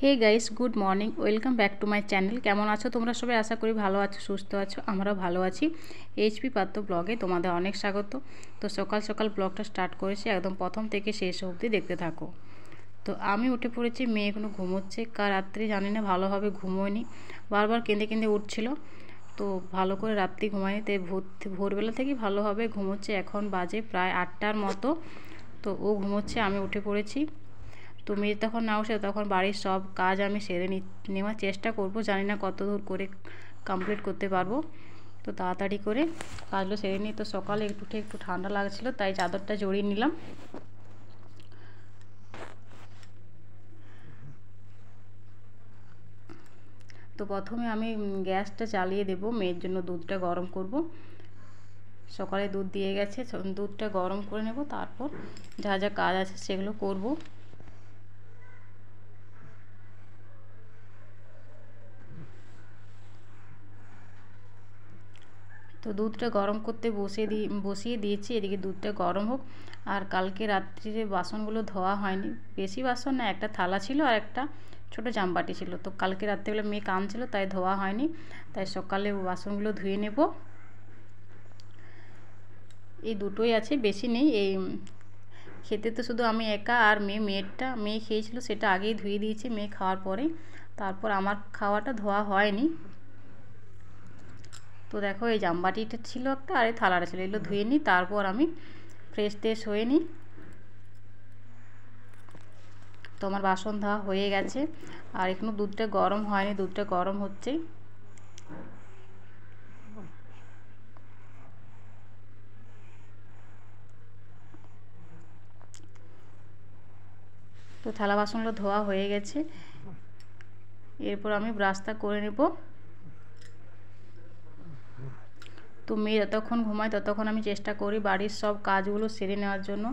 Hey guys, good morning, welcome back to my channel. কেমন আছো তোমরা সবাই? আশা করি ভালো আছো, সুস্থ আছো। আমরাও ভালো আছি। এইচপি পাত্র ব্লগে তোমাদের অনেক স্বাগত। তো সকাল সকাল ব্লগটা স্টার্ট করেছি, একদম প্রথম থেকে শেষ অবধি দেখতে থাকো। তো আমি উঠে পড়েছি, মেয়ে এখনো ঘুমোচ্ছে। কাল রাত্রি জানি না ভালোভাবে ঘুমোয়নি, বারবার কেঁদে কেঁদে উঠছিল। তো ভালো করে রাত্রি ঘুমায়নি, তাই ভোরবেলা থেকেই ভালোভাবে ঘুমোচ্ছে। এখন বাজে প্রায় 8টার মতো। তো ও ঘুমোচ্ছে, আমি উঠে পড়েছি। তো মেয়ে তখন না উঠে তখন বাড়ির সব কাজ আমি সেরে নেওয়ার চেষ্টা করব। জানি না কত দূর করে কমপ্লিট করতে পারবো। তো তাড়াতাড়ি করে কাজগুলো সেরে নিই। তো সকালে একটু ঠান্ডা লাগছিলো, তাই চাদরটা জড়িয়ে নিলাম। তো প্রথমে আমি গ্যাসটা চালিয়ে দেব, মেয়ের জন্য দুধটা গরম করব। সকালে দুধ দিয়ে গেছে, দুধটা গরম করে নেব, তারপর যা যা কাজ আছে সেগুলো করব। তো দুধটা গরম করতে বসিয়ে দিয়েছি। এদিকে দুধটা গরম হোক। আর কালকে রাত্রিরে বাসনগুলো ধোয়া হয়নি, বেশি বাসন না, একটা থালা ছিল আর একটা ছোটো জামবাটি ছিল। তো কালকে রাত্রিবেলা মেয়ে কাঁদছিল, তাই ধোয়া হয়নি। তাই সকালে বাসনগুলো ধুয়ে নেব। এই দুটোই আছে, বেশি নেই। এই খেতে তো শুধু আমি একা আর মেয়ে খেয়েছিল, সেটা আগেই ধুয়ে দিয়েছি মেয়ে খাওয়ার পরে। তারপর আমার খাওয়াটা ধোয়া হয়নি। তো দেখো, এই জামবাটিটা ছিল একটা আর এই থালাটা ছিল, এগুলো ধুয়ে নিই, তারপর আমি ফ্রেশ হয়ে নিই। তো আমার বাসন ধোয়া হয়ে গেছে, আর এখনো দুধটা গরম হয়নি, দুধটা গরম হচ্ছে। তো থালা বাসনগুলো ধোয়া হয়ে গেছে, এরপর আমি ব্রাশটা করে নেব। তো মেয়ে যতক্ষণ ঘুমায় ততক্ষণ আমি চেষ্টা করি বাড়ির সব কাজগুলো সেরে নেওয়ার জন্য,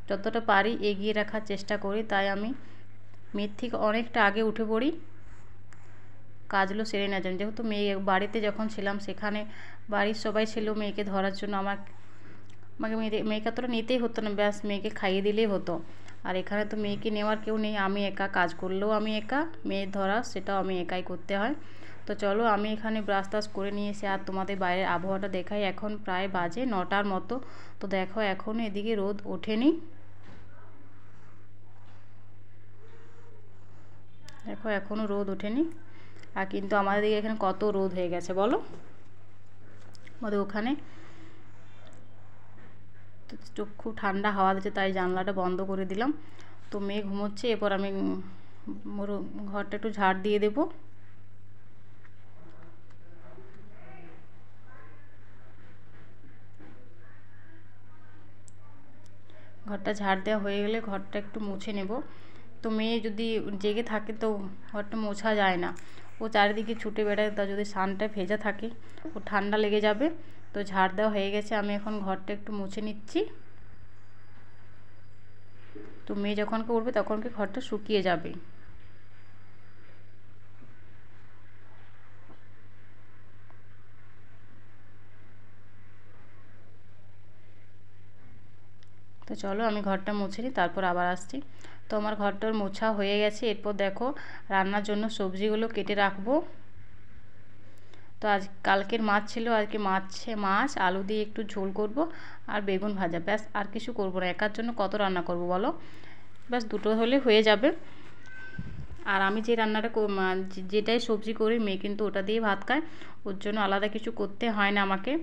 যতটা পারি এগিয়ে রাখার চেষ্টা করি। তাই আমি মেয়ের থেকে অনেকটা আগে উঠে পড়ি কাজগুলো সেরে নেওয়ার জন্য। যেহেতু মেয়ে বাড়িতে যখন ছিলাম, সেখানে বাড়ির সবাই ছিল মেয়েকে ধরার জন্য। আমাকে মেয়েকে অতটা নিতেই হতো না, ব্যাস মেয়েকে খাইয়ে দিলেই হতো। আর এখানে তো মেয়েকে নেওয়ার কেউ নেই, আমি একা, কাজ করলেও আমি একা, মেয়ের ধরা সেটাও আমি একাই করতে হয়। তো চলো, আমি এখানে ব্রাশ টাশ করে নিয়ে এসে আর তোমাদের বাইরের আবহাওয়াটা দেখাই। এখন প্রায় বাজে 9টার মতো। তো দেখো, এখনও এদিকে রোদ ওঠেনি। দেখো, এখনও রোদ ওঠেনি। আর কিন্তু আমাদের দিকে এখানে কত রোদ হয়ে গেছে বলো। আমাদের ওখানে তো খুব ঠান্ডা হাওয়া দিচ্ছে, তাই জানলাটা বন্ধ করে দিলাম। তো মেয়ে ঘুমোচ্ছে, এরপর আমি ঘরটা একটু ঝাড় দিয়ে দেবো। ঘরটা ঝাড় দেওয়া হয়ে গেলে ঘরটা একটু মুছে নেব। তো মেয়ে যদি জেগে থাকে তো ঘরটা মোছা যায় না, ও চারিদিকে ছুটে বেড়ায়। তা যদি সানটা ভেজা থাকে ও ঠান্ডা লেগে যাবে। তো ঝাড় দেওয়া হয়ে গেছে, আমি এখন ঘরটা একটু মুছে নিচ্ছি। তো মেয়ে যখনকে উঠবে তখনকে ঘরটা শুকিয়ে যাবে। তো চলো, আমি ঘরটা মুছে নিই, তারপর আবার আসছি। তো আমার ঘরটার মোছা হয়ে গেছে। এরপর দেখো, রান্নার জন্য সবজিগুলো কেটে রাখবো। তো কালকের মাছ ছিল, আজকে মাছ আলু দিয়ে একটু ঝোল করব আর বেগুন ভাজা, ব্যাস। আর কিছু করব না, একার জন্য কত রান্না করব বলো। ব্যাস দুটো হলে হয়ে যাবে। আর আমি যে রান্নাটা যেটাই সবজি করি, মেয়ে কিন্তু ওটা দিয়ে ভাত খায়, ওর জন্য আলাদা কিছু করতে হয় না আমাকে।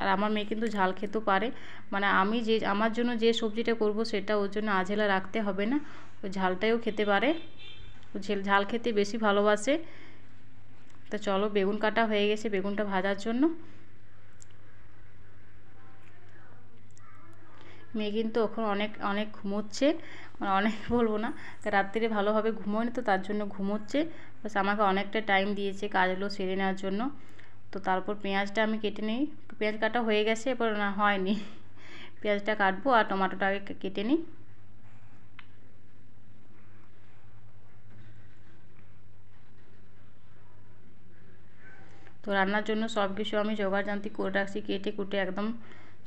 আর আমার মেয়ে কিন্তু ঝাল খেতেও পারে, মানে আমি আমার জন্য যে সবজিটা করব সেটা ওর জন্য আঝেলা রাখতে হবে না, ও ঝালটাও খেতে পারে। ও ঝাল খেতে বেশি ভালোবাসে। তো চলো, বেগুন কাটা হয়ে গেছে বেগুনটা ভাজার জন্য। মেয়ে কিন্তু এখন অনেক অনেক ঘুমোচ্ছে, মানে অনেক বলবো না, রাত্রিরে ভালোভাবে ঘুমোয়নি, তো তার জন্য ঘুমোচ্ছে। বাস আমাকে অনেকটা টাইম দিয়েছে কাজগুলো সেরে নেওয়ার জন্য। তো তারপর পেঁয়াজটা আমি কেটে নিই। পেঁয়াজ কাটা হয়ে গেছে, এরপর না হয়নি, পেঁয়াজটা কাটবো আর টমেটোটা আগে কেটে নিই। তো রান্নার জন্য সব কিছু আমি জোগাড়যন্ত্র করে রাখছি, কেটে কুটে একদম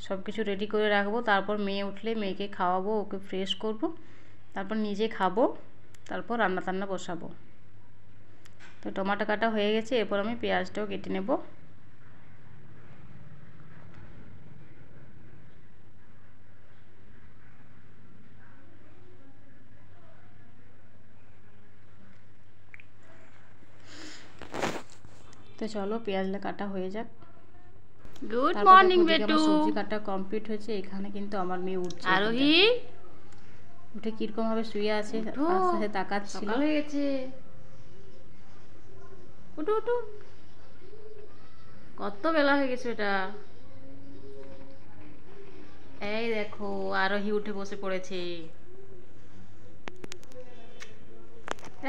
সব কিছু রেডি করে রাখবো। তারপর মেয়ে উঠলে মেয়েকে খাওয়াবো, ওকে ফ্রেশ করব, তারপর নিজে খাবো। তারপর রান্না টান্না বসাবো। তো টমেটো কাটা হয়ে গেছে, এরপর আমি পেঁয়াজটাও কেটে নেব। তো চলো পেঁয়াজটা কাটা হয়ে যাক। গুড মর্নিং বেটু। বেটু। সবজি কাটা কমপ্লিট হয়েছে। এখানে কিন্তু আমার মেয়ে উঠছে, আরোহী উঠে কিরকম ভাবে শুয়ে আছে, আস্তে আস্তে তাকাচ্ছিল। সকাল হয়ে গেছে, উঠো উঠো, কত বেলা হয়ে গেছে এটা। এই দেখো আরোহী উঠে বসে পড়েছে।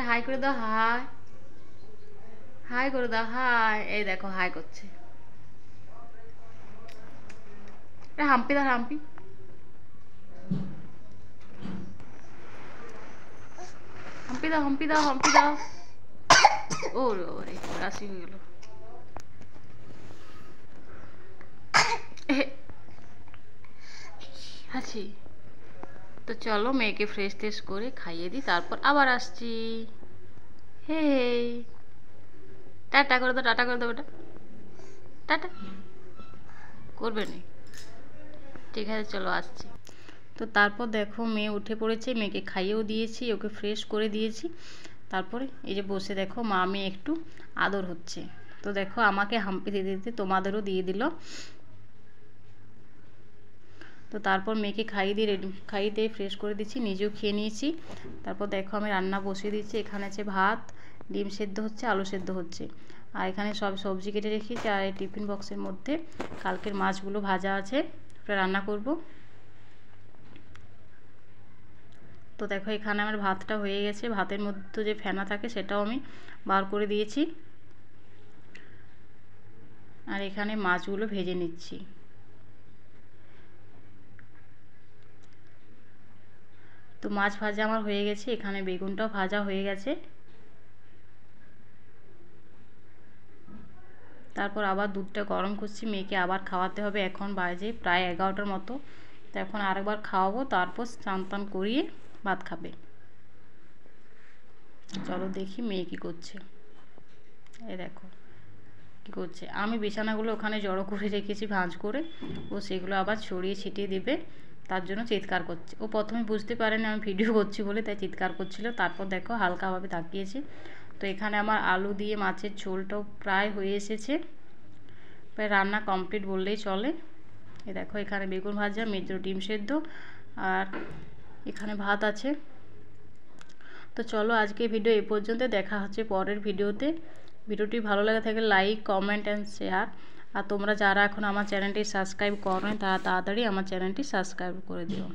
হাই করে দাও, হাই হাই করে দাও, হাই। এই দেখো হাই করছে। হাম্পি দাও, হাম্পি। হাম্পি দাও, হাম্পি দাও, হাম্পি দাও। ওরে ওরে কাশি হয়ে গেল। হাসি। তো চলো মেয়েকে ফ্রেশ ট্রেশ করে খাইয়ে দিই, তারপর আবার আসছি। হে টাটা করে দাও, টাটা করে দাও বেটা, টাটা করবে না। ঠিক আছে চলো আসছি। তো তারপর দেখো মেয়ে উঠে পড়েছে, মেয়েকে খাইয়েও দিয়েছি, ওকে ফ্রেশ করে দিয়েছি। তারপরে এই যে বসে দেখো মা মেয়ে একটু আদর হচ্ছে। তো দেখো আমাকে হাম্পি দিতে দিতে তোমাদেরও দিয়ে দিল। তো তারপর মেয়েকে খাইয়ে দিয়ে ফ্রেশ করে দিচ্ছি, নিজেও খেয়ে নিয়েছি। তারপর দেখো আমি রান্না বসিয়ে দিচ্ছি। এখানে আছে ভাত, ডিম সেদ্ধ হচ্ছে, আলু সেদ্ধ হচ্ছে। আর এখানে সব সবজি কেটে রেখেছি। আর এই টিফিন বক্সের মধ্যে কালকের মাছগুলো ভাজা আছে, ওটা রান্না করব। তো দেখো এখানে আমার ভাতটা হয়ে গেছে। ভাতের মধ্যে যে ফেনা থাকে সেটাও আমি বার করে দিয়েছি। আর এখানে মাছগুলো ভেজে নিচ্ছি। তো মাছ ভাজা আমার হয়ে গেছে, এখানে বেগুনটাও ভাজা হয়ে গেছে। তারপর আবার দুধটা গরম করছি, মেয়েকে আবার খাওয়াতে হবে। এখন বাজে প্রায় 11টার মতো। তো এখন আরেকবার খাওয়াবো, তারপর স্নান টান করিয়ে ভাত খাবে। চলো দেখি মেয়ে কী করছে। এই দেখো কী করছে। আমি বিছানাগুলো ওখানে জড়ো করে রেখেছি ভাঁজ করে, ও সেগুলো আবার ছড়িয়ে ছিটিয়ে দেবে, তার জন্য চিৎকার করছে। ও প্রথমে বুঝতে পারেনি আমি ভিডিও করছি বলে, তাই চিৎকার করছিল। তারপর দেখো হালকাভাবে তাকিয়েছে। তো এখানে আমার আলু দিয়ে মাছের ঝোলটাও প্রায় হয়ে এসেছে, প্রায় রান্না কমপ্লিট বললেই চলে। এই দেখো এখানে বেগুন ভাজা, মেজো ডিম সেদ্ধ, আর এখানে ভাত আছে। তো চলো আজকে ভিডিও এই পর্যন্ত, দেখা হচ্ছে পরের ভিডিওতে। ভিডিওটি ভালো লাগে থাকলে লাইক, কমেন্ট অ্যান্ড শেয়ার। আর তোমরা যারা এখন আমার চ্যানেলটি সাবস্ক্রাইব করো তারা তাড়াতাড়ি আমার চ্যানেলটি সাবস্ক্রাইব করে দিও।